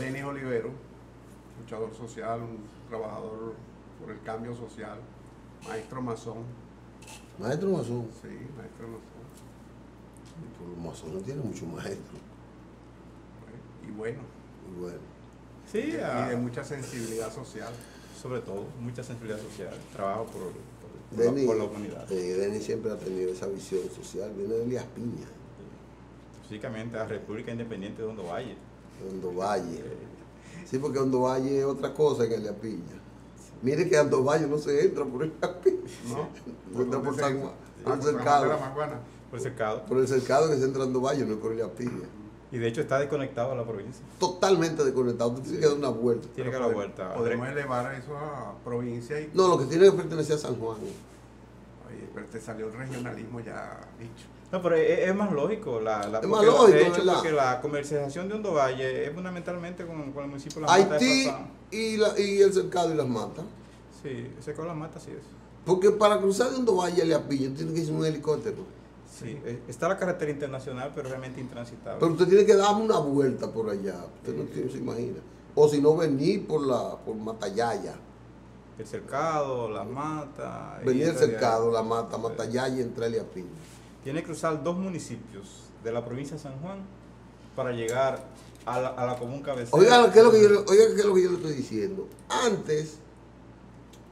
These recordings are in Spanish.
Denis Olivero, luchador social, un trabajador por el cambio social, maestro masón. Maestro masón. Sí, maestro masón. Pero los masones tienen muchos maestros. Y bueno. Y bueno. Sí, Y de mucha sensibilidad social. Sobre todo, mucha sensibilidad social, trabajo Denis, por la humanidad. Denis siempre ha tenido esa visión social, viene de Elías Piña. Físicamente a República Independiente de Hondo Valle. Hondo Valle. Sí, porque Hondo Valle es otra cosa que Elías Piña. Mire que a Hondo Valle no se entra por Elías Piña. ¿No? Se entra por San Juan, por el Por cercado. la Maguana. Por el cercado. Por el cercado que se entra a Hondo Valle, no es por Elías Piña. Y de hecho está desconectado a la provincia. Totalmente desconectado, usted tiene que dar una vuelta. Tiene que dar la vuelta. Podemos elevar a eso a provincia y... No, lo que tiene que pertenecer a San Juan. Oye, pero te salió el regionalismo ya dicho. No, pero es más lógico. Es más lógico, de hecho, ¿verdad? porque la comercialización de Hondo Valle es fundamentalmente con el municipio de Las Matas. Haití y el cercado y las matas. Sí, ese con Las Matas sí es. Porque para cruzar de Hondo Valle a Elías Piña, tiene que ir en un helicóptero. Sí, está la carretera internacional, pero realmente intransitable. Pero usted tiene que dar una vuelta por allá. Usted no se imagina. O si no, venir por Matallaya. El cercado, Las Matas. Venir el cercado, la mata, Matallaya y entrar a Elías Piña. Tiene que cruzar 2 municipios de la provincia de San Juan para llegar a la común cabecera. Oiga, ¿qué es lo que yo le estoy diciendo? Antes,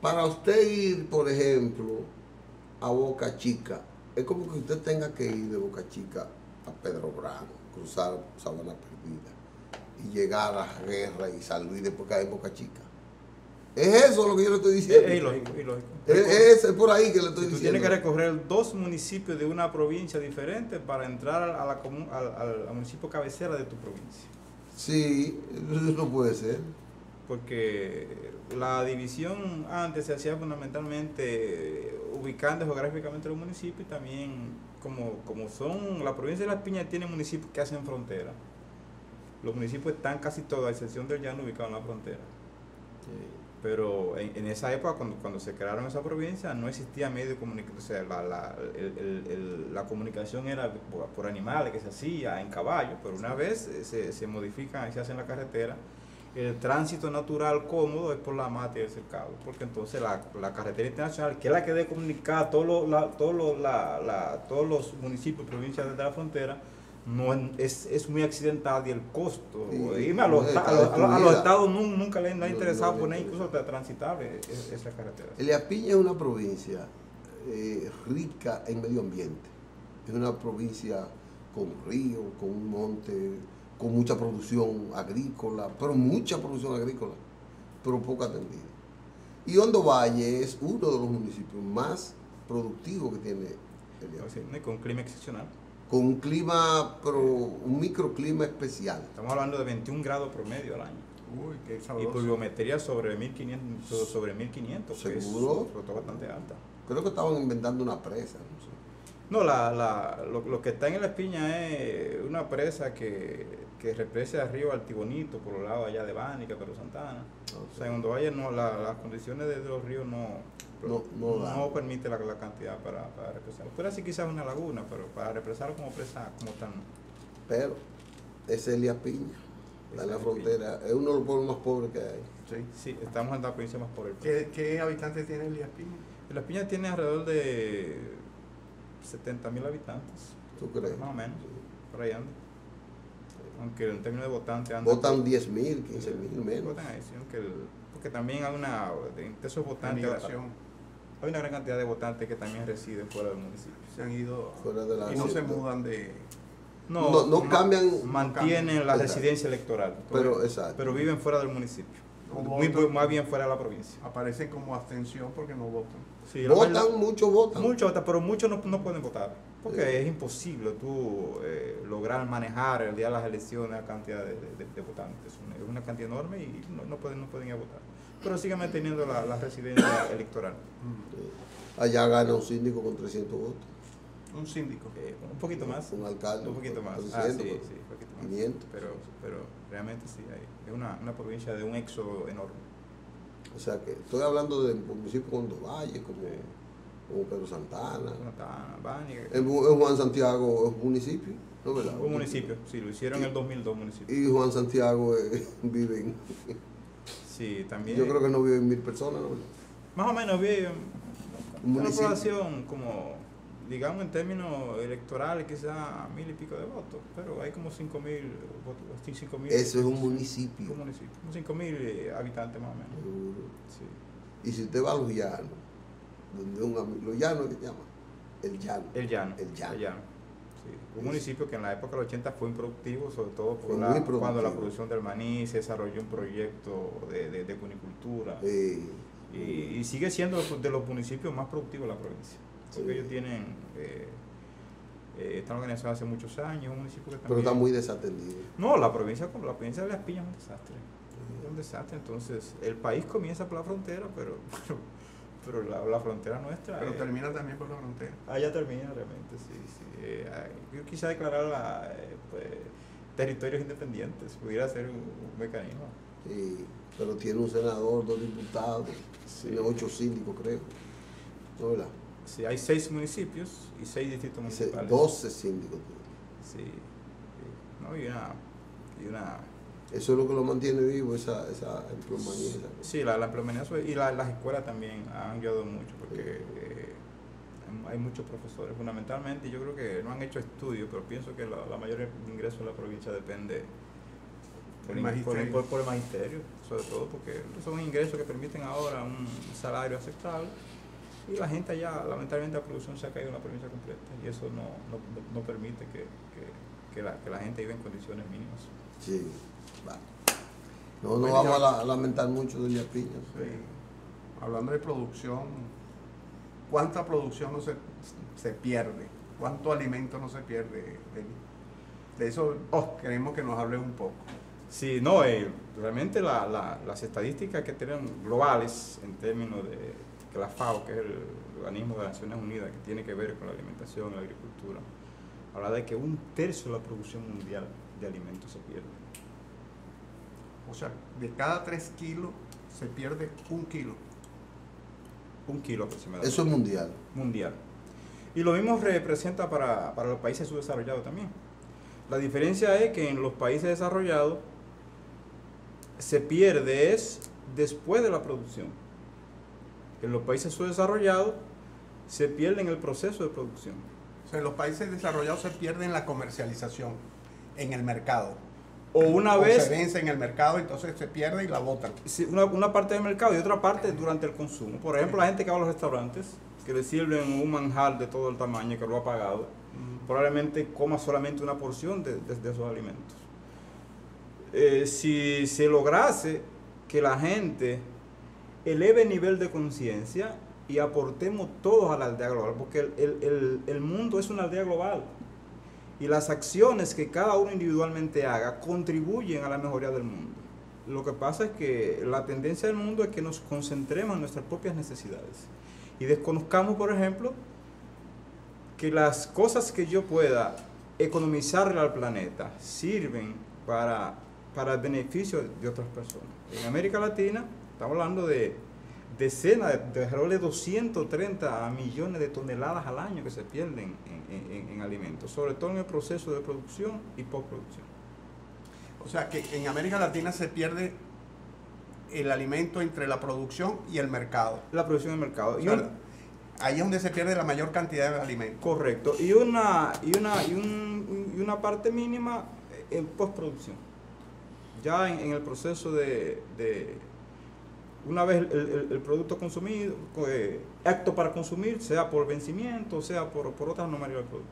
para usted ir, por ejemplo, a Boca Chica, es como que usted tenga que ir de Boca Chica a Pedro Bravo, cruzar Sabana Perdida y llegar a la Guerra y San Luis después caer en Boca Chica. Es eso lo que yo le estoy diciendo. Es ilógico, ilógico. Es por ahí que le estoy Tú diciendo. tienes que recorrer 2 municipios de una provincia diferente para entrar al municipio cabecera de tu provincia. Sí, eso no puede ser. Porque la división antes se hacía fundamentalmente ubicando geográficamente los municipios y también como son, la provincia de Las Piñas tiene municipios que hacen frontera. Los municipios están casi todos, a excepción del llano, ubicados en la frontera. Pero en esa época, cuando se crearon esa provincia, no existía medio de comunicación. O sea, la comunicación era por animales que se hacía en caballo, pero una vez se modifican y se hace en la carretera, el tránsito natural cómodo es por la mata y el cercado, porque entonces la carretera internacional, que es la que debe comunicar a todos los municipios y provincias de la frontera, no es muy accidental y el costo, irme a los estados nunca le ha interesado poner incluso transitable esa carretera. Elías Piña es una provincia rica en medio ambiente, es una provincia con río, con un monte, con mucha producción agrícola, pero mucha producción agrícola, pero poco atendida. Y Hondo Valle es uno de los municipios más productivos que tiene Elías Piña. Con un clima excepcional. Con un clima, pero un microclima especial. Estamos hablando de 21 grados promedio al año. Uy, qué Y sabroso. pluviometría sobre 1500, ¿Seguro? que es bastante alta. Creo que estaban inventando una presa, no sé. No, lo que está en La Piña es una presa que represa el río Altibonito por los lados allá de Bánica, Pedro Santana. O sea, en Hondo Valle las condiciones de los ríos no permite la cantidad para represar. Puede ser quizás una laguna, pero para represar como presa como tal no. Pero es Elías Piña, está en la frontera, es uno de los pueblos más pobres que hay. Sí, estamos en la provincia más pobre. ¿Qué habitantes tiene Elías Piña? La Piña tiene alrededor de 70.000 habitantes. ¿Tú crees? Más o menos, por ahí anda. Aunque en términos de votantes anda. Votan 10.000, 15.000 menos. Votan ahí, sí, porque también hay de esos votantes. Migración. Hay una gran cantidad de votantes que también residen fuera del municipio. Se han ido Fuera de la y no se ciudad. mudan de... No cambian. Mantienen la Exacto. residencia electoral. Pero, exacto. Pero viven fuera del municipio. No Más bien fuera de la provincia. Aparecen como abstención porque no votan. Sí, Votan, muchos votan. Muchos votan, pero muchos no pueden votar. Porque Sí. es imposible tú lograr manejar el día de las elecciones la cantidad de votantes. Es una cantidad enorme y no pueden ir a votar. Pero siguen manteniendo la residencia electoral. Allá gana un síndico con 300 votos. Un síndico. Un poquito más. Un alcalde. Un poquito más. 300, Sí, pues, un poquito más. 500. Pero realmente sí, es una provincia de un éxodo enorme. O sea que estoy hablando del municipio de Hondo Valle, como Pedro Santana. Bani, En Juan Santiago es un municipio, ¿no verdad? un municipio, sí, lo hicieron en el 2002 municipio. Y Juan Santiago viven, Sí, también. yo creo que no viven 1000 personas, ¿no verdad? Más o menos viven Un una municipio. población como, digamos en términos electorales, quizás 1000 y pico de votos, pero hay como 5000 votos, 5000. Eso es un municipio. Un municipio, como 5000 habitantes más o menos. Seguro. Sí. Y si usted va a Los Llanos, donde un amigo, Los Llanos, ¿qué se llama? El Llano. El Llano. El Llano. Sí. Un municipio que en la época del 80 fue improductivo, sobre todo Fue muy productivo. cuando la producción del maní se desarrolló un proyecto de cunicultura. Y sigue siendo de los municipios más productivos de la provincia. Porque Sí. ellos tienen, están organizados hace muchos años, un municipio que también... Pero está muy desatendido. No, la provincia de Las Piñas es un desastre. Es un desastre, entonces el país comienza por la frontera, pero la frontera nuestra... Pero termina también por la frontera. Ya termina realmente, sí. Yo quise declarar pues, territorios independientes, pudiera ser un mecanismo. Sí, pero tiene un senador, 2 diputados, Sí. tiene 8 síndicos, creo. ¿No verdad? Sí, hay 6 municipios y 6 distritos municipales. 12 síndicos. Sí, sí. ¿No? Y una Eso es lo que lo mantiene vivo, esa empleomanía. sí, la empleomanía y las escuelas también han ayudado mucho porque hay muchos profesores fundamentalmente, y yo creo que no han hecho estudios, pero pienso que la mayor ingreso de la provincia depende por el magisterio, sobre todo porque son ingresos que permiten ahora un salario aceptable, y la gente allá, lamentablemente la producción se ha caído en la provincia completa, y eso no permite que la gente viva en condiciones mínimas. Sí, va. No Bueno, vamos ya- a lamentar mucho de Elías Piña. Sí. Hablando de producción, ¿cuánta producción no se pierde? ¿Cuánto alimento no se pierde? De eso queremos que nos hable un poco. Sí, no, realmente las estadísticas que tienen globales en términos de que la FAO, que es el organismo de las Naciones Unidas que tiene que ver con la alimentación y la agricultura, habla de que 1/3 de la producción mundial de alimentos se pierde. O sea, de cada 3 kilos se pierde 1 kilo. 1 kilo aproximadamente. Eso es mundial. Mundial. Y lo mismo representa para los países subdesarrollados también. La diferencia es que en los países desarrollados se pierde es después de la producción. En los países subdesarrollados se pierde en el proceso de producción. O sea, en los países desarrollados se pierde en la comercialización, en el mercado. O una O vez, se vence en el mercado, entonces se pierde y la botan. sí, una parte del mercado y otra parte durante el consumo. Por ejemplo, la gente que va a los restaurantes, que le sirven un manjar de todo el tamaño que lo ha pagado, probablemente coma solamente una porción de esos alimentos. Si se lograse que la gente eleve el nivel de conciencia y aportemos todos a la aldea global, porque el mundo es una aldea global y las acciones que cada uno individualmente haga contribuyen a la mejoría del mundo. Lo que pasa es que la tendencia del mundo es que nos concentremos en nuestras propias necesidades y desconozcamos, por ejemplo, que las cosas que yo pueda economizarle al planeta sirven para el beneficio de otras personas. En América Latina estamos hablando de decenas, de alrededor de 230 millones de toneladas al año que se pierden en alimentos, sobre todo en el proceso de producción y postproducción. O sea, que en América Latina se pierde el alimento entre la producción y el mercado. La producción y el mercado. O sea, ahí es donde se pierde la mayor cantidad de alimentos. Correcto. Y una parte mínima en postproducción. Ya en el proceso de una vez el producto consumido, apto para consumir, sea por vencimiento, sea por otras anomalías del producto.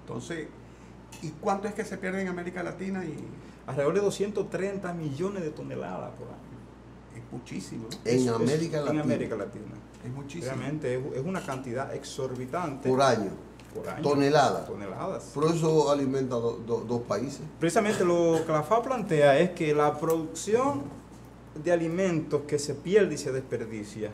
Entonces, ¿y cuánto es que se pierde en América Latina? Alrededor de 230 millones de toneladas por año. Es muchísimo, ¿no? En América En Latina. América Latina. Es muchísimo. Realmente es una cantidad exorbitante. Por año. Por año. Toneladas. Toneladas. Por eso alimenta dos países. Precisamente lo que la FAO plantea es que la producción de alimentos que se pierde y se desperdicia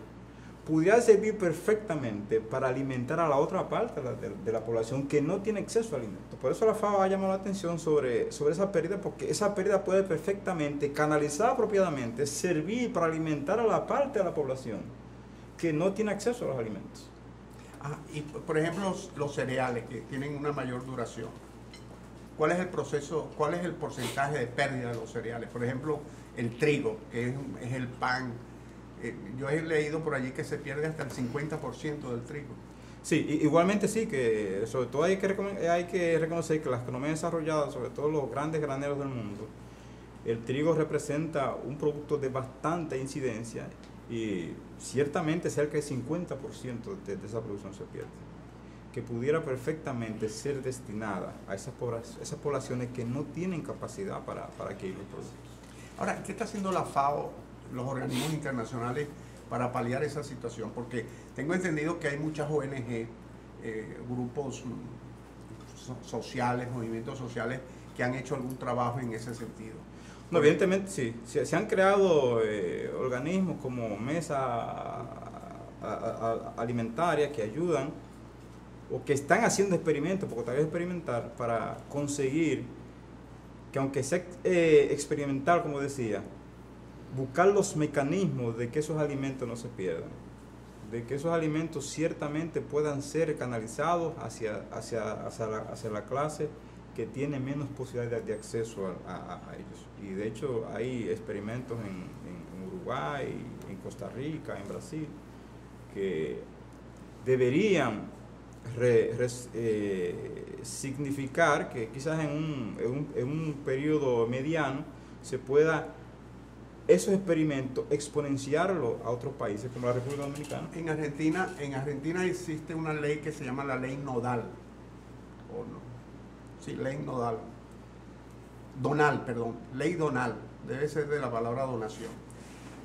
pudiera servir perfectamente para alimentar a la otra parte de la población que no tiene acceso a alimentos. Por eso la FAO ha llamado la atención sobre esa pérdida, porque esa pérdida puede perfectamente, canalizada apropiadamente, servir para alimentar a la parte de la población que no tiene acceso a los alimentos. Y por ejemplo, los cereales que tienen una mayor duración. ¿Cuál es el proceso, cuál es el porcentaje de pérdida de los cereales? Por ejemplo, el trigo, que es el pan. Yo he leído por allí que se pierde hasta el 50% del trigo. Sí, igualmente sí, que sobre todo hay que reconocer que las economías desarrolladas, sobre todo los grandes graneros del mundo, el trigo representa un producto de bastante incidencia y ciertamente cerca del 50% de esa producción se pierde, que pudiera perfectamente ser destinada a esas poblaciones que no tienen capacidad para adquirir los productos. Ahora, ¿qué está haciendo la FAO, los organismos internacionales, para paliar esa situación? Porque tengo entendido que hay muchas ONG, grupos sociales, movimientos sociales, que han hecho algún trabajo en ese sentido. No, evidentemente sí. Se han creado organismos como Mesa Alimentaria que ayudan o que están haciendo experimentos, porque todavía es experimentar, para conseguir que, aunque sea experimental, como decía, buscar los mecanismos de que esos alimentos no se pierdan, de que esos alimentos ciertamente puedan ser canalizados hacia la clase que tiene menos posibilidades de acceso a ellos. Y de hecho hay experimentos en Uruguay, en Costa Rica, en Brasil, que deberían significar que quizás en un periodo mediano se pueda esos experimentos exponenciarlo a otros países como la República Dominicana. En Argentina existe una ley que se llama la ley nodal, ¿o no? Sí, ley nodal. Donal, perdón, ley donal, debe ser de la palabra donación,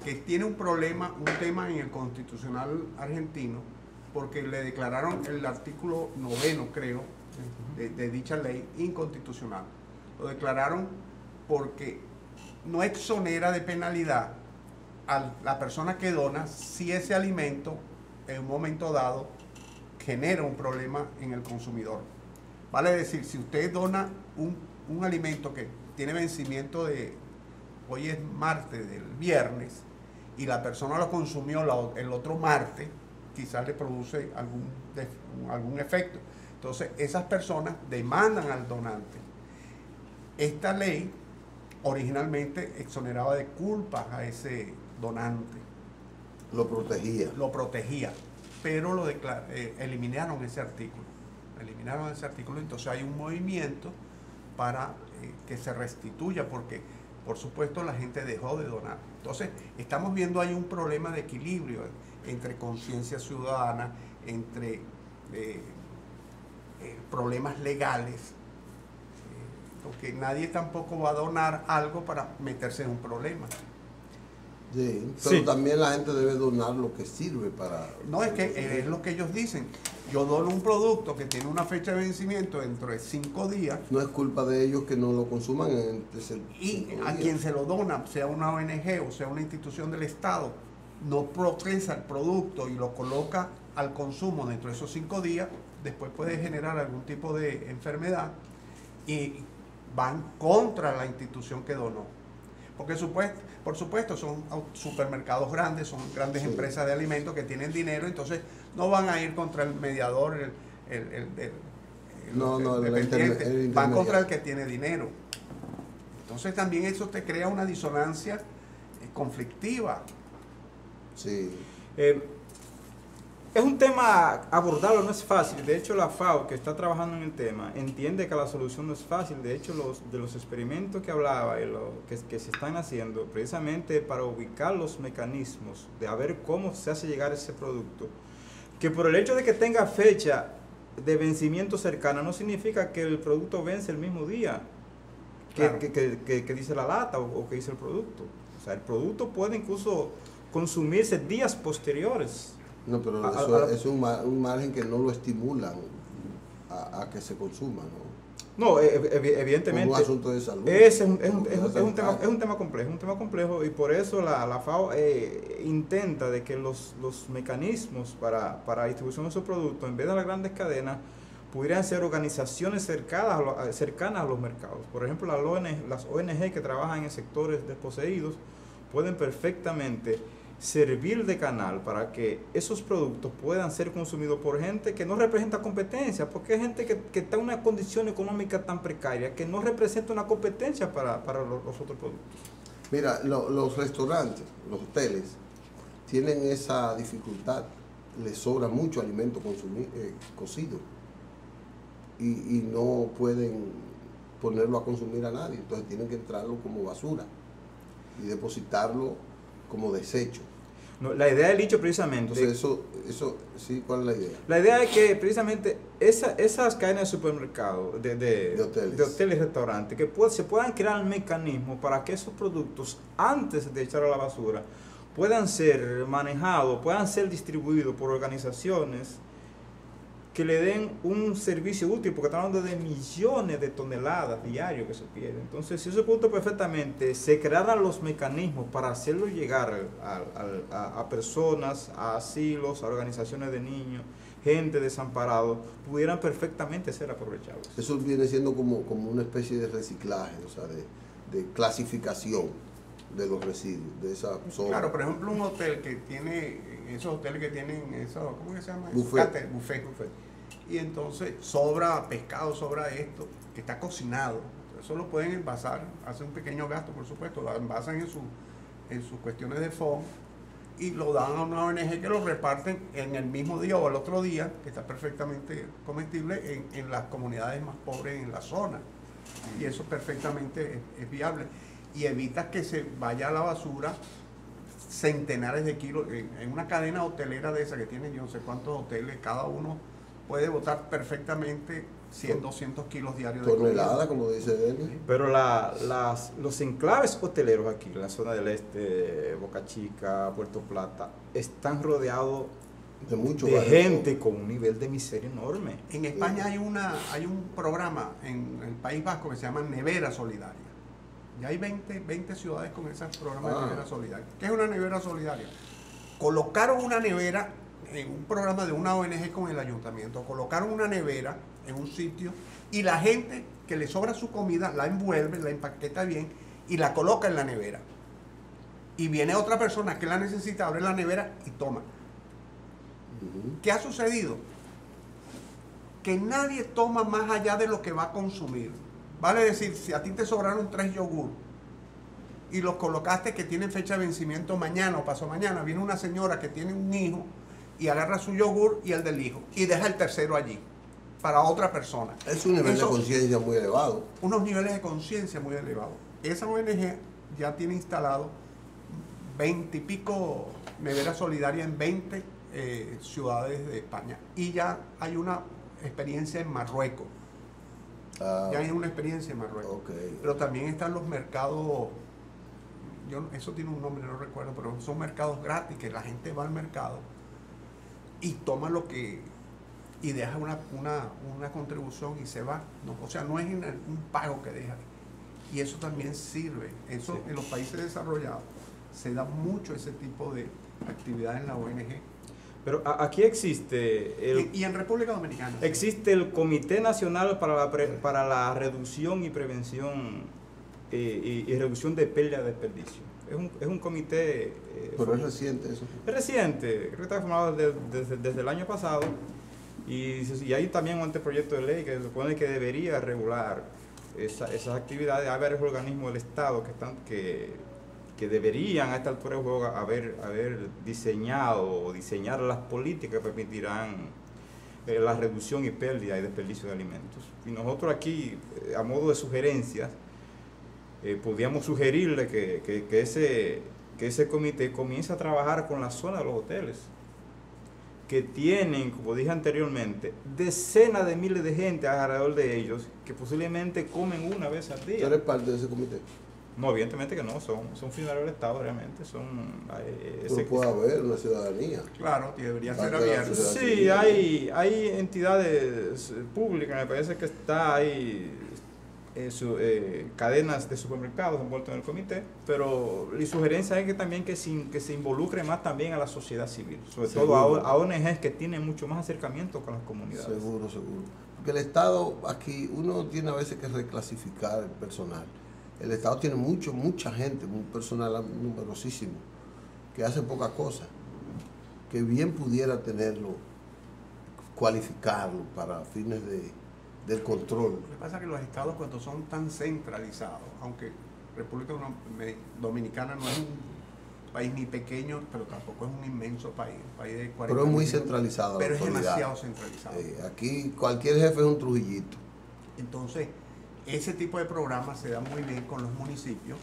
que tiene un tema en el constitucional argentino, porque le declararon el artículo 9, creo, de dicha ley inconstitucional. Lo declararon porque no exonera de penalidad a la persona que dona si ese alimento en un momento dado genera un problema en el consumidor. Vale decir, si usted dona un alimento que tiene vencimiento hoy es martes, del viernes, y la persona lo consumió el otro martes, quizás le produce algún efecto. Entonces, esas personas demandan al donante. Esta ley originalmente exoneraba de culpas a ese donante. Lo protegía, pero eliminaron ese artículo. Entonces hay un movimiento para que se restituya, porque por supuesto la gente dejó de donar. Entonces estamos viendo ahí un problema de equilibrio entre conciencia ciudadana, entre problemas legales, porque nadie tampoco va a donar algo para meterse en un problema. Sí, pero también la gente debe donar lo que sirve para... No, es que es lo que ellos dicen. Yo dono un producto que tiene una fecha de vencimiento dentro de 5 días. No es culpa de ellos que no lo consuman en ese y a quien se lo dona, sea una ONG o sea una institución del Estado, no procesa el producto y lo coloca al consumo dentro de esos 5 días, después puede generar algún tipo de enfermedad y van contra la institución que donó. Porque por supuesto son supermercados grandes, son grandes empresas de alimentos que tienen dinero, entonces no van a ir contra el mediador, el van contra el que tiene dinero. Entonces también eso te crea una disonancia conflictiva. Sí. Es un tema, abordarlo no es fácil. De hecho, la FAO, que está trabajando en el tema, entiende que la solución no es fácil. De hecho, de los experimentos que hablaba y que se están haciendo, precisamente para ubicar los mecanismos de a ver cómo se hace llegar ese producto, que por el hecho de que tenga fecha de vencimiento cercana, no significa que el producto vence el mismo día que dice la lata o que dice el producto. O sea, el producto puede incluso consumirse días posteriores. No, pero eso es un margen que no lo estimulan a que se consuma, ¿no? No, evidentemente. Como un asunto de salud. Es un tema complejo y por eso la FAO intenta de que los mecanismos para la distribución de esos productos, en vez de las grandes cadenas, pudieran ser organizaciones cercanas a los mercados. Por ejemplo, las ONG que trabajan en sectores desposeídos pueden perfectamente servir de canal para que esos productos puedan ser consumidos por gente que no representa competencia, porque hay gente que está en una condición económica tan precaria que no representa una competencia para los otros productos. Mira, los restaurantes, los hoteles, tienen esa dificultad, les sobra mucho alimento cocido y no pueden ponerlo a consumir a nadie, entonces tienen que entrarlo como basura y depositarlo como desecho. No, la idea del dicho precisamente... Entonces eso sí, ¿cuál es la idea? La idea es que precisamente esas cadenas de supermercados, de hoteles y restaurantes, que se puedan crear mecanismos para que esos productos, antes de echar a la basura, puedan ser manejados, puedan ser distribuidos por organizaciones que le den un servicio útil, porque estamos hablando de millones de toneladas diarios que se pierden. Entonces, si ese punto perfectamente se crearan los mecanismos para hacerlo llegar a personas, a asilos, a organizaciones de niños, gente desamparada, pudieran perfectamente ser aprovechados. Eso viene siendo como una especie de reciclaje, o sea, de clasificación de los residuos, de esa zona. Claro, por ejemplo, un hotel que tiene, esos hoteles que tienen eso, ¿cómo se llama? Buffet. Buffet. Y entonces sobra pescado, sobra esto, que está cocinado. Eso lo pueden envasar, hacen un pequeño gasto, por supuesto, lo envasan en sus cuestiones de fondo y lo dan a una ONG que lo reparten en el mismo día o al otro día, que está perfectamente comestible en las comunidades más pobres en la zona. Y eso perfectamente es viable. Y evita que se vaya a la basura centenares de kilos. En una cadena hotelera de esa que tiene yo no sé cuántos hoteles, cada uno puede botar perfectamente 100, 200 kilos diarios de tonelada, como dice él. Pero los enclaves hoteleros aquí, en la zona del este, Boca Chica, Puerto Plata, están rodeados de gente con un nivel de miseria enorme. En España hay un programa en el País Vasco que se llama Nevera Solidaria. Ya hay 20 ciudades con ese programa de nevera solidaria. ¿Qué es una nevera solidaria? Colocaron una nevera en un programa de una ONG con el ayuntamiento. Colocaron una nevera en un sitio y la gente que le sobra su comida la envuelve, la empaqueta bien y la coloca en la nevera. Y viene otra persona que la necesita, abre la nevera y toma. ¿Qué ha sucedido? Que nadie toma más allá de lo que va a consumir. Vale decir, si a ti te sobraron 3 yogur y los colocaste que tienen fecha de vencimiento mañana o pasado mañana, viene una señora que tiene un hijo y agarra su yogur y el del hijo y deja el tercero allí para otra persona. Es un nivel de conciencia muy elevado. Unos niveles de conciencia muy elevados. Esa ONG ya tiene instalado 20 y pico neveras solidarias en 20 ciudades de España. Y ya hay una experiencia en Marruecos. Ya hay una experiencia en Marruecos. Okay. Pero también están los mercados, eso tiene un nombre, no recuerdo, pero son mercados gratis, que la gente va al mercado y toma lo que, y deja una contribución y se va. No, o sea, no es un pago que deja. Y eso también sirve. Eso en los países desarrollados se da mucho ese tipo de actividad en la ONG. Pero aquí existe... y en República Dominicana. Existe el Comité Nacional para la Reducción y Prevención y Reducción de Pérdida de Desperdicio. Es un comité... Pero es reciente eso. Es reciente, creo que está formado desde el año pasado. Y hay también un anteproyecto de ley que se supone que debería regular esas actividades. Hay varios organismos del Estado que deberían a esta altura del juego haber diseñado o diseñar las políticas que permitirán la reducción y pérdida y desperdicio de alimentos. Y nosotros aquí, a modo de sugerencias, podríamos sugerirle que ese comité comience a trabajar con la zona de los hoteles, que tienen, como dije anteriormente, decenas de miles de gente alrededor de ellos, que posiblemente comen una vez al día. ¿Tú eres parte de ese comité? No, evidentemente que no, son funcionarios del Estado realmente, Pero puede haber una ciudadanía. Claro, que debería ser abierto. Sí, hay entidades públicas, me parece que hay cadenas de supermercados envueltos en el comité, pero mi sugerencia es que también que se involucre más también a la sociedad civil, sobre todo a ONGs que tienen mucho más acercamiento con las comunidades. Seguro. Porque el Estado, aquí uno tiene a veces que reclasificar el personal. El Estado tiene mucha gente, un personal numerosísimo. que hace poca cosa, que bien pudiera tenerlo, cualificarlo para fines del control. Lo que pasa es que los estados, cuando son tan centralizados, aunque República Dominicana no es un país ni pequeño, pero tampoco es un inmenso país, un país de 40 Pero es muy millones, centralizado. pero es demasiado centralizado. Aquí cualquier jefe es un Trujillito. Entonces, ese tipo de programas se da muy bien con los municipios,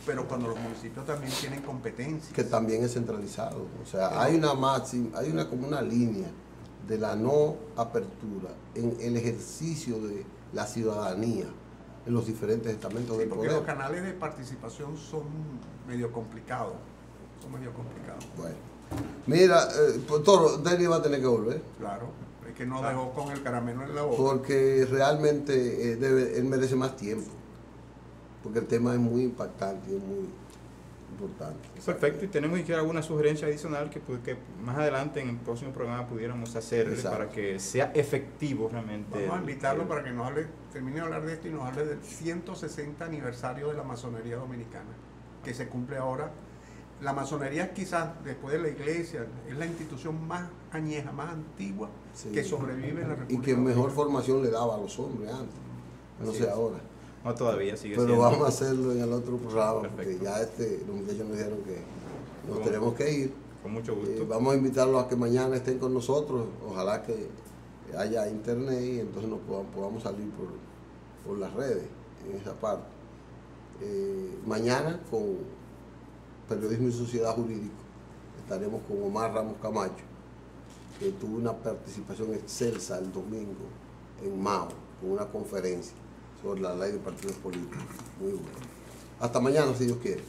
pero cuando los municipios también tienen competencias. Que también es centralizado. O sea, hay una máxima, hay una como una línea de la no apertura en el ejercicio de la ciudadanía en los diferentes estamentos del Porque poder. los canales de participación son medio complicados. Bueno, mira, Toro, Denis va a tener que volver. Claro, es que no dejó con el caramelo en la boca. Porque realmente él merece más tiempo. Porque el tema es muy impactante y es muy importante. Perfecto, y tenemos que alguna sugerencia adicional que más adelante en el próximo programa pudiéramos hacer para que sea efectivo realmente. Vamos a invitarlo para que nos hable, termine de hablar de esto y nos hable del 160 aniversario de la masonería dominicana, que se cumple ahora. La masonería, quizás después de la iglesia, es la institución más añeja, más antigua, sí, que sobrevive en la República. Y que mejor formación le daba a los hombres antes, no sé ahora. No, todavía sigue pero siendo. Vamos a hacerlo en el otro programa. Perfecto. Porque ya los muchachos nos dijeron que nos tenemos que ir. Con mucho gusto. Vamos a invitarlos a que mañana estén con nosotros. Ojalá que haya internet y entonces nos podamos salir por las redes en esa parte. Mañana con Periodismo y Sociedad Jurídico estaremos con Omar Ramos Camacho, que tuvo una participación excelsa el domingo en Mao con una conferencia sobre la ley de partidos políticos. Muy bueno. Hasta mañana, si Dios quiere.